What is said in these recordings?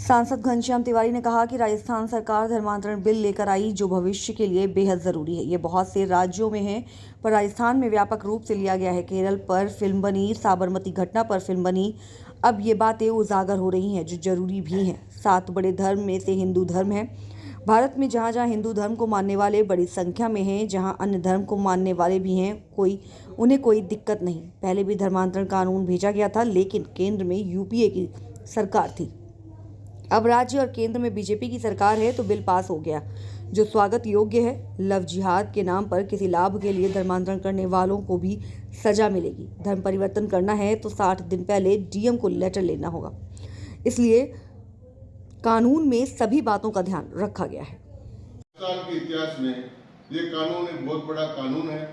सांसद घनश्याम तिवारी ने कहा कि राजस्थान सरकार धर्मांतरण बिल लेकर आई जो भविष्य के लिए बेहद जरूरी है। ये बहुत से राज्यों में है पर राजस्थान में व्यापक रूप से लिया गया है। केरल पर फिल्म बनी, साबरमती घटना पर फिल्म बनी। अब ये बातें उजागर हो रही हैं जो जरूरी भी हैं। 7 बड़े धर्म में से हिंदू धर्म है। भारत में जहाँ जहाँ हिंदू धर्म को मानने वाले बड़ी संख्या में हैं, जहाँ अन्य धर्म को मानने वाले भी हैं, उन्हें कोई दिक्कत नहीं। पहले भी धर्मांतरण कानून भेजा गया था, लेकिन केंद्र में यूपीए की सरकार थी। अब राज्य और केंद्र में बीजेपी की सरकार है तो बिल पास हो गया जो स्वागत योग्य है। लव जिहाद के नाम पर किसी लाभ के लिए धर्मांतरण करने वालों को भी सजा मिलेगी। धर्म परिवर्तन करना है तो 60 दिन पहले डीएम को लेटर लेना होगा। इसलिए कानून में सभी बातों का ध्यान रखा गया है। राजस्थान के इतिहास में ये कानून एक बहुत बड़ा कानून है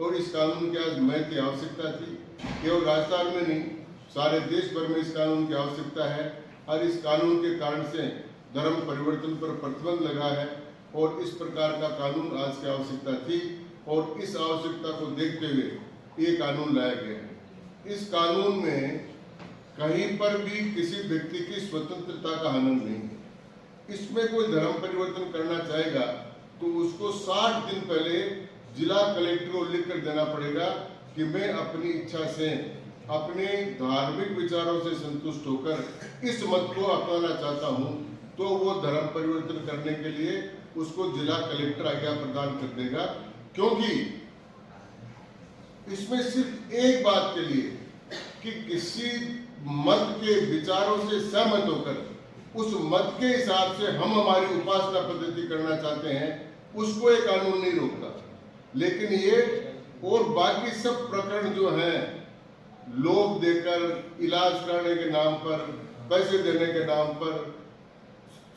और इस कानून की आज महत्व की आवश्यकता थी। केवल राजस्थान में नहीं, सारे देश भर में इस कानून की आवश्यकता है और इस कानून के कारण से धर्म परिवर्तन पर प्रतिबंध लगा है और इस प्रकार का कानून आज की आवश्यकता थी और इस आवश्यकता को देखते हुए ये कानून लाया गया है। इस कानून में कहीं पर भी किसी व्यक्ति की स्वतंत्रता का हनन नहीं है। इसमें कोई धर्म परिवर्तन करना चाहेगा तो उसको 60 दिन पहले जिला कलेक्टर को लिख कर देना पड़ेगा कि मैं अपनी इच्छा से अपने धार्मिक विचारों से संतुष्ट होकर इस मत को अपनाना चाहता हूं, तो वो धर्म परिवर्तन करने के लिए उसको जिला कलेक्टर आज्ञा प्रदान कर देगा। क्योंकि इसमें सिर्फ एक बात के लिए कि किसी मत के विचारों से सहमत होकर उस मत के हिसाब से हम हमारी उपासना पद्धति करना चाहते हैं, उसको ये कानून नहीं रोकता। लेकिन ये और बाकी सब प्रकरण जो हैं, लोभ देकर, इलाज करने के नाम पर, पैसे देने के नाम पर,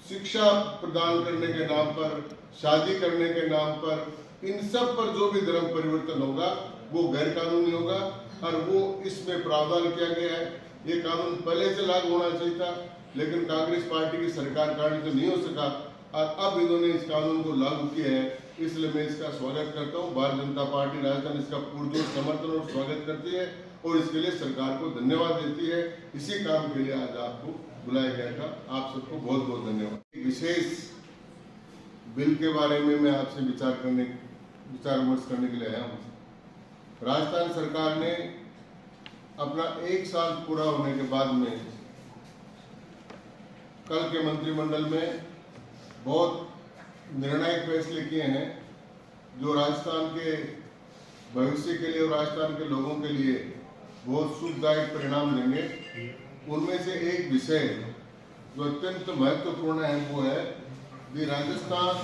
शिक्षा प्रदान करने के नाम पर, शादी करने के नाम पर, इन सब पर जो भी धर्म परिवर्तन होगा वो गैर कानूनी होगा और वो इसमें प्रावधान किया गया है। ये कानून पहले से लागू होना चाहिए था, लेकिन कांग्रेस पार्टी की सरकार कारण से नहीं हो सका और अब इन्होंने इस कानून को लागू किया है। इसलिए मैं इसका स्वागत करता हूँ। भारतीय जनता पार्टी राजस्थान इसका पुरजोर समर्थन और स्वागत करती है और इसके लिए सरकार को धन्यवाद देती है। इसी काम के लिए आज आपको बुलाया गया था। आप सबको बहुत बहुत धन्यवाद। विशेष बिल के बारे में मैं आपसे विचार विमर्श करने के लिए आया हूँ। राजस्थान सरकार ने अपना 1 साल पूरा होने के बाद में कल के मंत्रिमंडल में बहुत निर्णायक फैसले किए हैं जो राजस्थान के भविष्य के लिए और राजस्थान के लोगों के लिए बहुत सुखदायक परिणाम देंगे। उनमें से एक विषय जो अत्यंत महत्वपूर्ण है वो है Rajasthan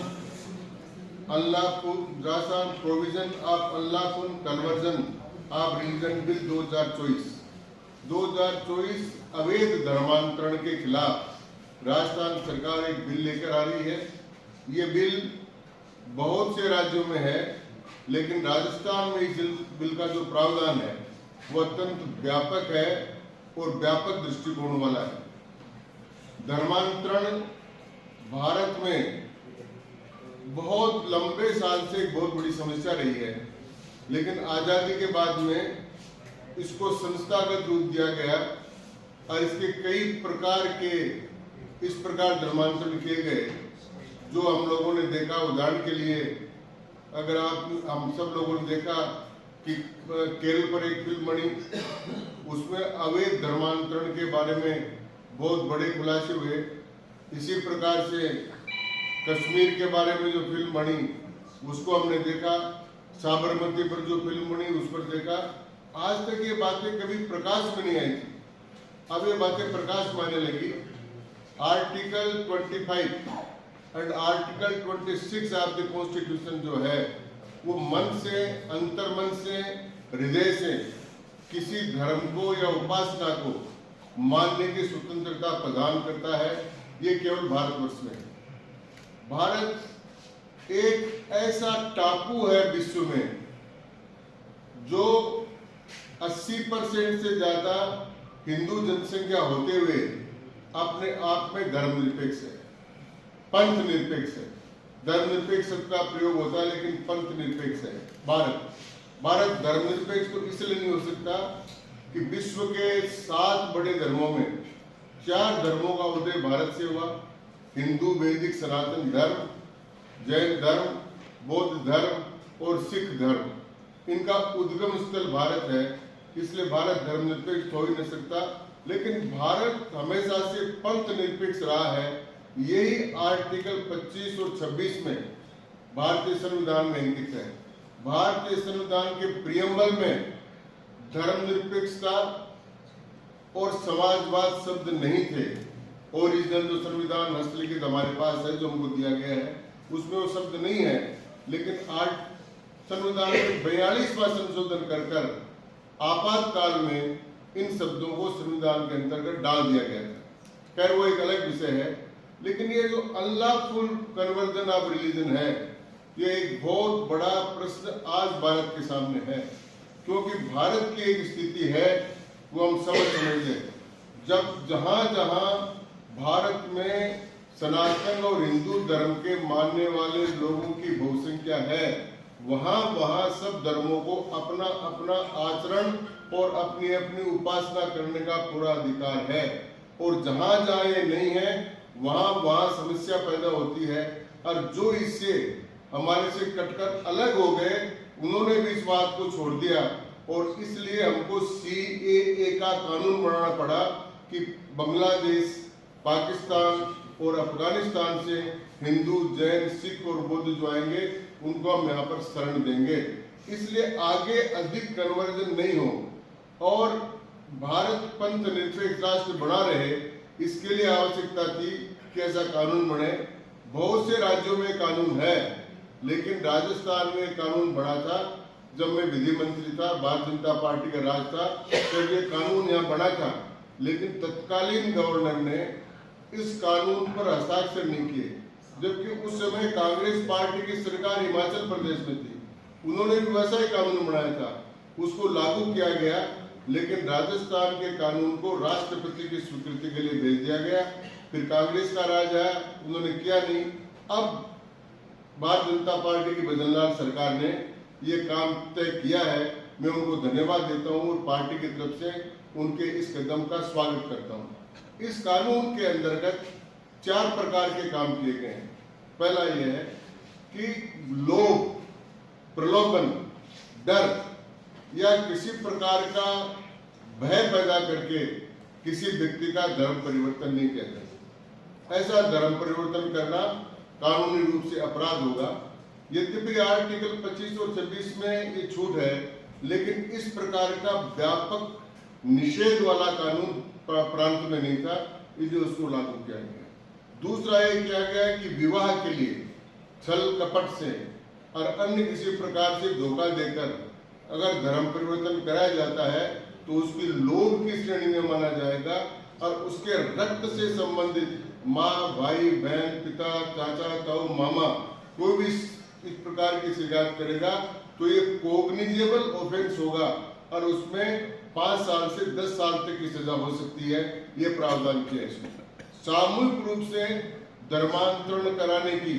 provision of unlawful conversion of religion bill 2024 अवैध धर्मांतरण के खिलाफ राजस्थान सरकार एक बिल लेकर आ रही है। ये बिल बहुत से राज्यों में है, लेकिन राजस्थान में इस बिल का जो प्रावधान है वो अत्यंत व्यापक है और व्यापक दृष्टिकोण वाला है। धर्मांतरण भारत में बहुत लंबे साल से एक बहुत बड़ी समस्या रही है, लेकिन आजादी के बाद में इसको संस्थागत रूप दिया गया और इसके कई प्रकार के इस प्रकार धर्मांतरण किए गए जो हम लोगों ने देखा। उदाहरण के लिए अगर हम सब लोगों ने देखा कि केरल पर एक फिल्म बनी, उसमें अवैध धर्मांतरण के बारे में बहुत बड़े खुलासे हुए। इसी प्रकार से कश्मीर के बारे में जो फिल्म बनी उसको हमने देखा, साबरमती पर जो फिल्म बनी उस पर देखा। आज तक ये बातें कभी प्रकाश में नहीं आई थी, अब ये बातें प्रकाश में आने लगी। Article 25 and article 26 of the constitution जो है वो मन से, अंतर्मन से, हृदय से किसी धर्म को या उपासना को मानने की स्वतंत्रता प्रदान करता है। ये केवल भारतवर्ष में है। भारत एक ऐसा टापू है विश्व में जो 80% से ज्यादा हिंदू जनसंख्या होते हुए अपने आप में धर्मनिरपेक्ष है, पंथ निरपेक्ष है। धर्मनिरपेक्ष शब्द का प्रयोग होता है लेकिन पंथ निरपेक्ष है भारत धर्मनिरपेक्ष तो इसलिए नहीं हो सकता कि विश्व के 7 बड़े धर्मों में 4 धर्मों का उदय भारत से हुआ। हिंदू, वैदिक, सनातन धर्म, जैन धर्म, बौद्ध धर्म और सिख धर्म, इनका उद्गम स्थल भारत है। इसलिए भारत धर्मनिरपेक्ष हो ही नहीं सकता। लेकिन भारत हमेशा से पंथ निरपेक्ष रहा है। यही आर्टिकल 25 और 26 में भारतीय संविधान में अंकित है। भारतीय संविधान के प्रियम्बल में धर्मनिरपेक्षता और समाजवाद शब्द नहीं थे। ओरिजिनल जो संविधान हस्तलिखित हमारे पास है, जो हमको दिया गया है, उसमें वो शब्द नहीं है। लेकिन आज संविधान में 42वां संशोधन कर आपातकाल में इन शब्दों को संविधान के अंतर्गत डाल दिया गया था। खैर वो एक अलग विषय है। लेकिन ये जो अनलॉफुल कन्वर्जन ऑफ रिलीजन है, ये एक बहुत बड़ा प्रश्न आज भारत के सामने है। क्योंकि भारत की एक स्थिति है, वो हम समझ जब जहां भारत में सनातन और हिंदू धर्म के मानने वाले लोगों की बहुसंख्या है, वहां सब धर्मों को अपना अपना आचरण और अपनी अपनी उपासना करने का पूरा अधिकार है। और जहां ये नहीं है, वहां समस्या पैदा होती है। और जो इससे हमारे से कटकर अलग हो गए, उन्होंने भी इस बात को छोड़ दिया। और इसलिए हमको CAA का कानून बनाना पड़ा कि बांग्लादेश, पाकिस्तान और अफगानिस्तान से हिंदू, जैन, सिख और बौद्ध जो आएंगे, उनको हम यहाँ पर शरण देंगे। इसलिए आगे अधिक कन्वर्जन नहीं हो और भारत पंथ निरपेक्ष राष्ट्र बना रहे, इसके लिए आवश्यकता थी कि ऐसा कानून बने। बहुत से राज्यों में कानून है, लेकिन राजस्थान में कानून बना था जब मैं विधि मंत्री था, भारतीय जनता पार्टी का राज था, तो ये कानून यहाँ बना था। लेकिन तत्कालीन गवर्नर ने इस कानून पर हस्ताक्षर नहीं किए, जबकि उस समय कांग्रेस पार्टी की सरकार हिमाचल प्रदेश में थी। उन्होंने भी वैसा ही कानून बनाया था, उसको लागू किया गया। लेकिन राजस्थान के कानून को राष्ट्रपति की स्वीकृति के लिए भेज दिया गया। फिर कांग्रेस का राज आया, उन्होंने किया नहीं। अब भारतीय जनता पार्टी की बदलनाथ सरकार ने ये काम तय किया है। मैं उनको धन्यवाद देता हूँ और पार्टी की तरफ से उनके इस कदम का स्वागत करता हूँ। इस कानून के अंतर्गत 4 प्रकार के काम किए गए हैं। पहला यह है कि लोग प्रलोभन, डर या किसी प्रकार का भय पैदा करके किसी व्यक्ति का धर्म परिवर्तन नहीं किया जा सकता। ऐसा धर्म परिवर्तन करना कानूनी रूप से अपराध होगा। यद्यपि आर्टिकल 25 और 26 में ये छूट है, लेकिन इस प्रकार का व्यापक निषेध वाला कानून प्रांत में नहीं था, इसलिए उसको लागू किया गया। दूसरा ये किया गया कि विवाह के लिए छल कपट से और अन्य किसी प्रकार से धोखा देकर अगर धर्म परिवर्तन कराया जाता है, तो उसकी लोभ की श्रेणी में माना जाएगा। और उसके रक्त से संबंधित माँ, भाई, बहन, पिता, चाचा, ताऊ, मामा, कोई भी इस प्रकार की शिकायत करेगा तो ये कोग्निजेबल ऑफेंस होगा और उसमें 5 साल से 10 साल तक की सजा हो सकती है। ये प्रावधान किया है इसमें। सामूहिक रूप से धर्मांतरण कराने की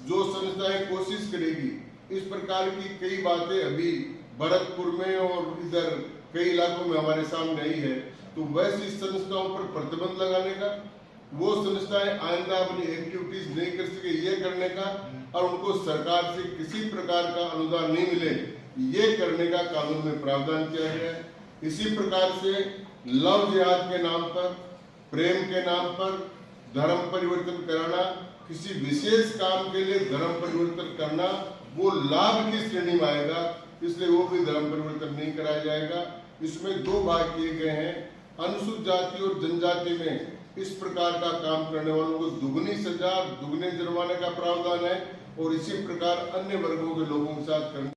जो संस्थाएं कोशिश करेगी, इस प्रकार की कई बातें अभी भरतपुर में और इधर कई इलाकों में हमारे सामने आई है, तो वैसी संस्थाओं पर प्रतिबंध लगाने का, वो संस्थाएं आइंदा अपनी एक्टिविटीज नहीं कर सके ये करने का, और उनको सरकार से किसी प्रकार का अनुदान नहीं मिले ये करने का कानून में प्रावधान किया गया है। इसी प्रकार से लव जिहाद के नाम पर, प्रेम के नाम पर धर्म परिवर्तन कराना, किसी विशेष काम के लिए धर्म परिवर्तन करना, वो लाभ की श्रेणी में आएगा, इसलिए वो भी धर्म परिवर्तन नहीं कराया जाएगा। इसमें 2 भाग किए गए हैं। अनुसूचित जाति और जनजाति में इस प्रकार का काम करने वालों को दुगनी सजा, दुगने जुर्माने का प्रावधान है, और इसी प्रकार अन्य वर्गों के लोगों के साथ करने